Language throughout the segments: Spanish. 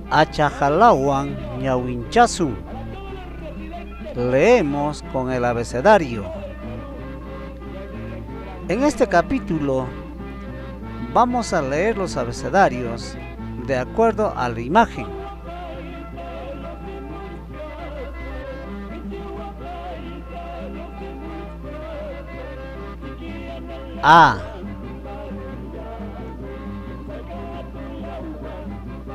Achajalawan ñawinchasun. Leemos con el abecedario. En este capítulo vamos a leer los abecedarios de acuerdo a la imagen. A.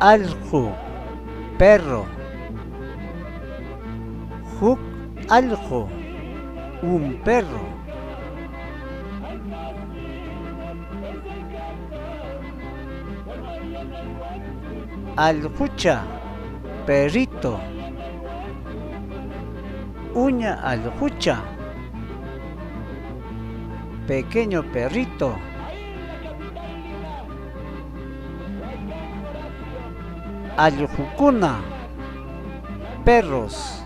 Alju, perro. Juk aljo, un perro. Aljucha, perrito. Uña aljucha, pequeño perrito. Aljucuna, perros.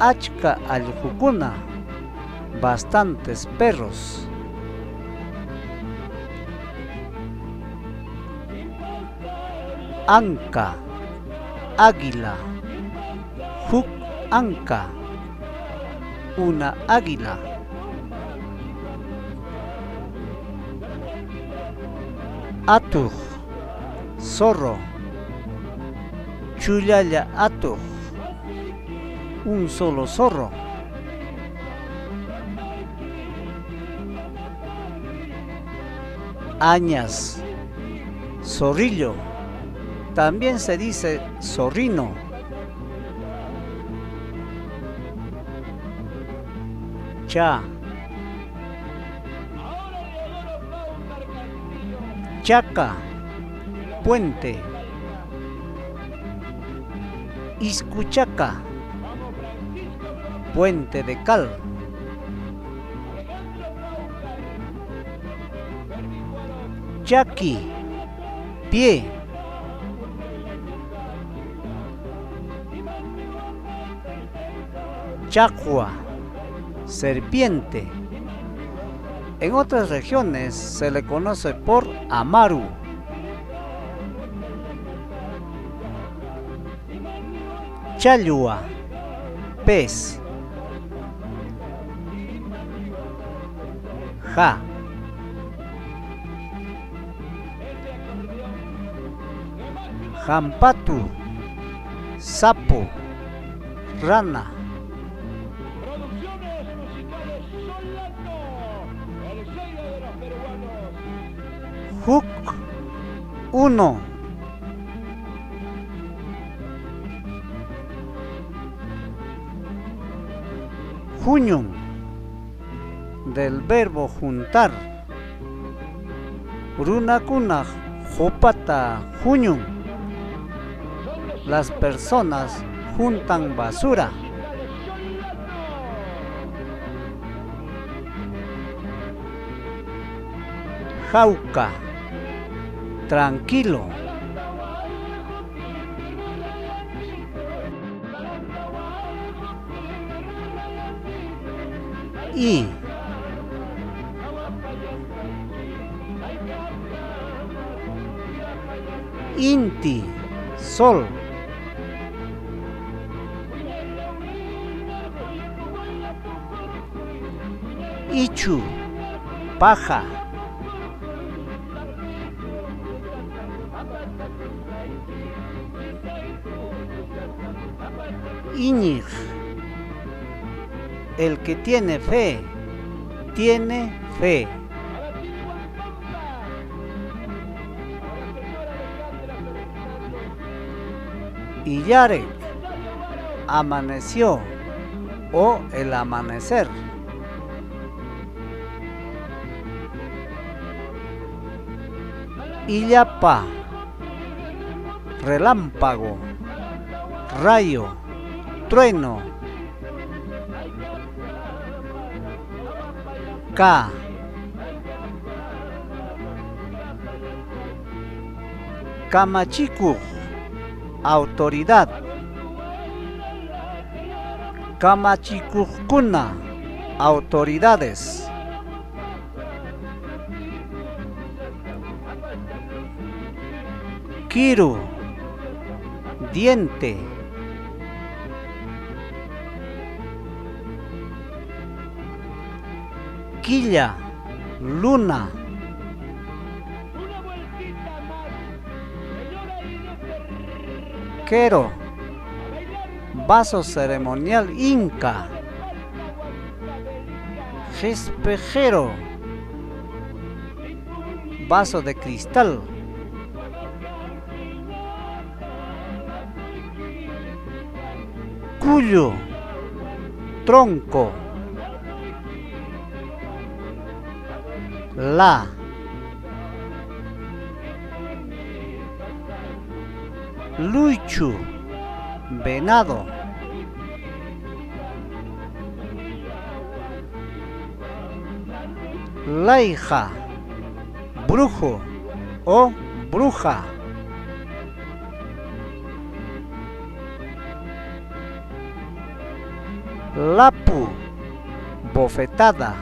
Achka aljucuna, bastantes perros. Anca, águila. Juk anca, una águila. Atuj, zorro. Chuyalla atuj, un solo zorro. Añas, zorrillo. También se dice zorrino. Cha, chaca, puente. Iscuchaca, puente de cal. Chaki, pie. Chacua, serpiente. En otras regiones se le conoce por amaru. Challua, pez. Ja, jampatu, sapo, rana. Juk, uno. Juñun, del verbo juntar. Runakuna jopata juñun. Las personas juntan basura. Jauca, tranquilo. Y inti, sol. Ichu, paja. Iñig, el que tiene fe, tiene fe. Iyarek, amaneció o el amanecer. Illapa, relámpago, rayo, trueno. K, Kamachiku, autoridad. Kamachikukuna, autoridades. Kiru, diente. Quilla, luna. Quero, vaso ceremonial inca. Espejero, vaso de cristal. Cuyo, tronco. La, luchu, venado. Laija, brujo o bruja. Lapu, bofetada.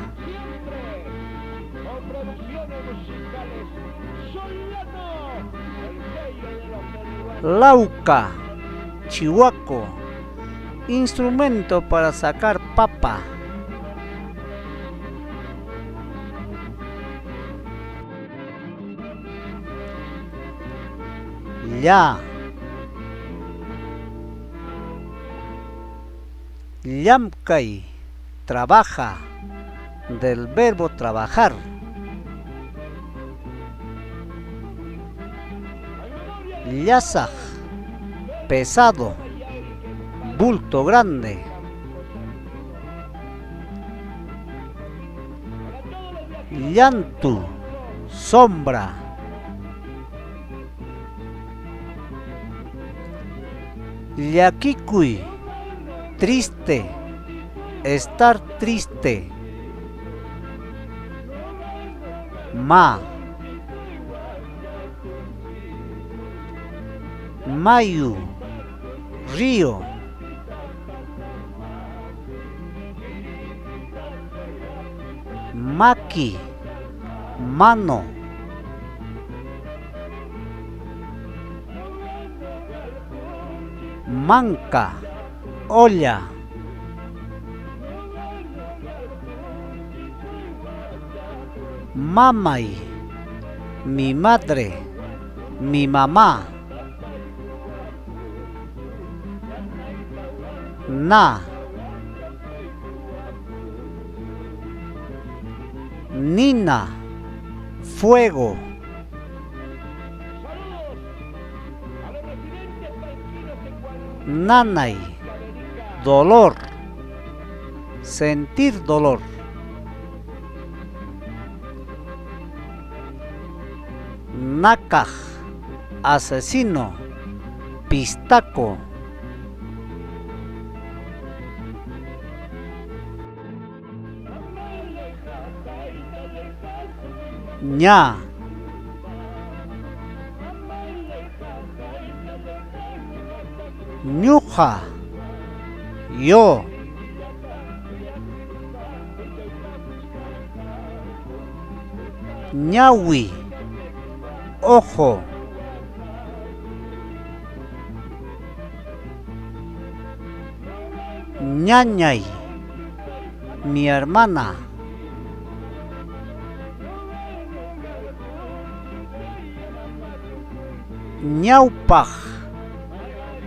Lauca, chihuaco, instrumento para sacar papa. Ya, llamkai, trabaja, del verbo trabajar. Yasaj, pesado, bulto grande. Llantu, sombra. Llakikui, triste, estar triste. Ma, mayu, río. Maki, mano. Manca, olla. Mamay, mi madre, mi mamá. Na, nina, fuego. Nanay, dolor, sentir dolor. Nakaj, asesino, pistaco. Ña, ñuja, yo. Ñawi, ojo. Ñañay, mi hermana. Ñaupaj,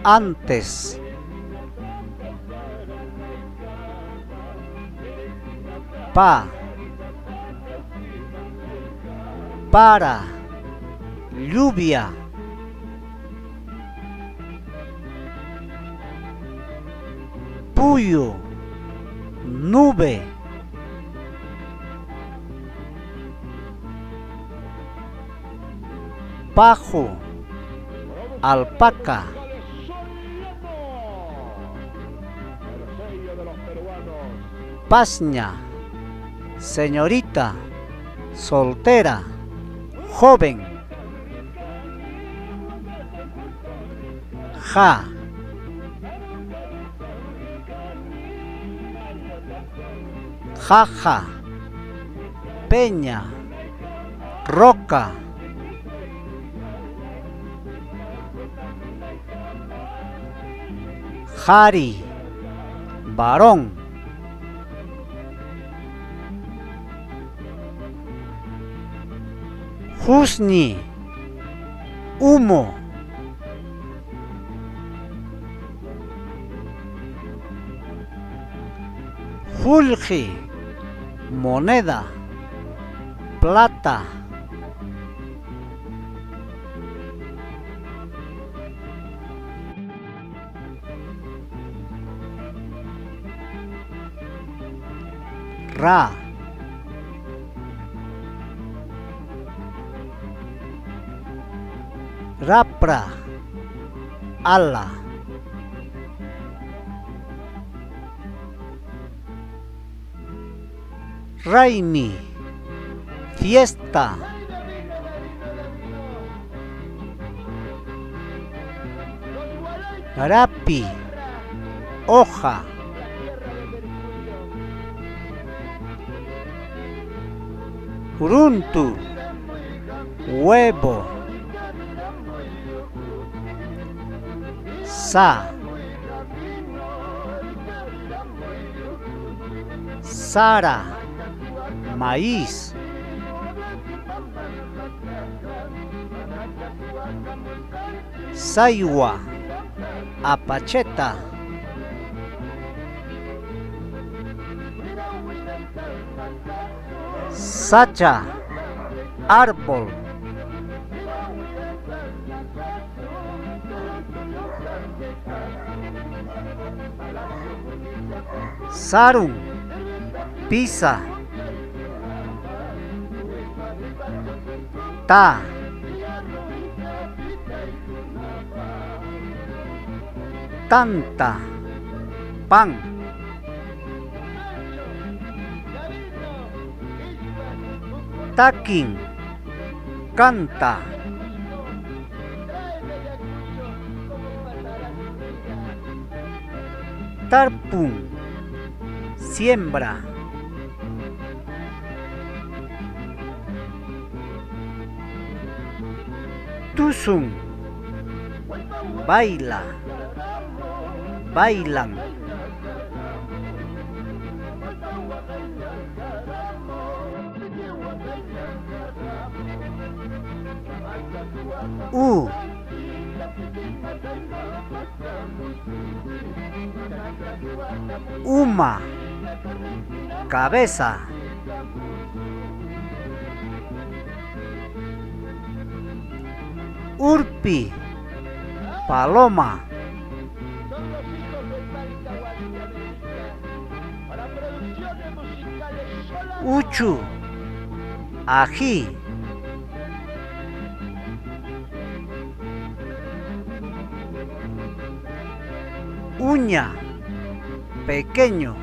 antes. Pa, para, lluvia. Puyo, nube. Pajo, alpaca. Pasña, señorita, soltera, joven. Ja, jaja, peña, roca. Hari, varón. Husni, humo. Hulji, moneda, plata. Ra, rapra, ala. Raimi, fiesta. Rapi, hoja. Uruntu, huevo. Sa, Sara, maíz. Saiwa, apacheta. Sacha, árbol. Sarun, pizza. Ta, tanta, pan. Takin, canta. Tarpun, siembra. Tusun, baila, bailan. Uma, cabeza. Urpi, paloma. Uchu, ají. Uña, pequeño.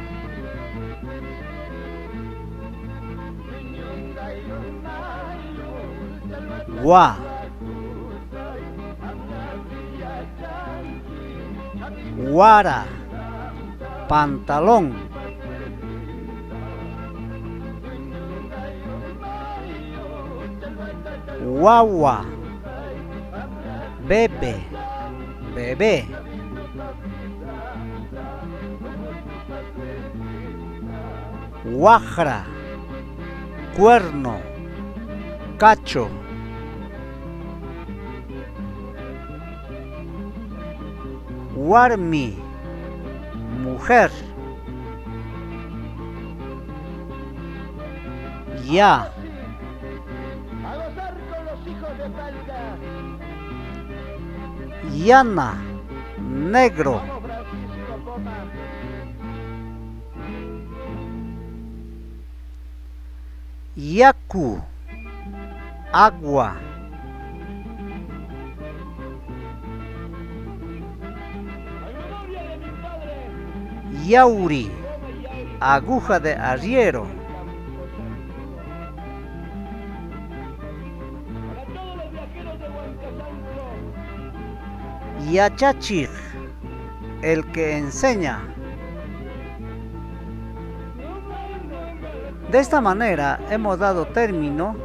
Gua, guara, pantalón. Guagua, bebé, bebé. Guajra, cuerno, cacho. Warmi, mujer. Ya. Yana, negro. Yaku, agua. Yauri, aguja de arriero. Yachachir, el que enseña. De esta manera hemos dado término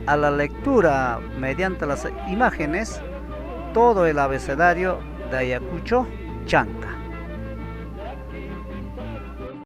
a la lectura mediante las imágenes todo el abecedario de Ayacucho Chanca.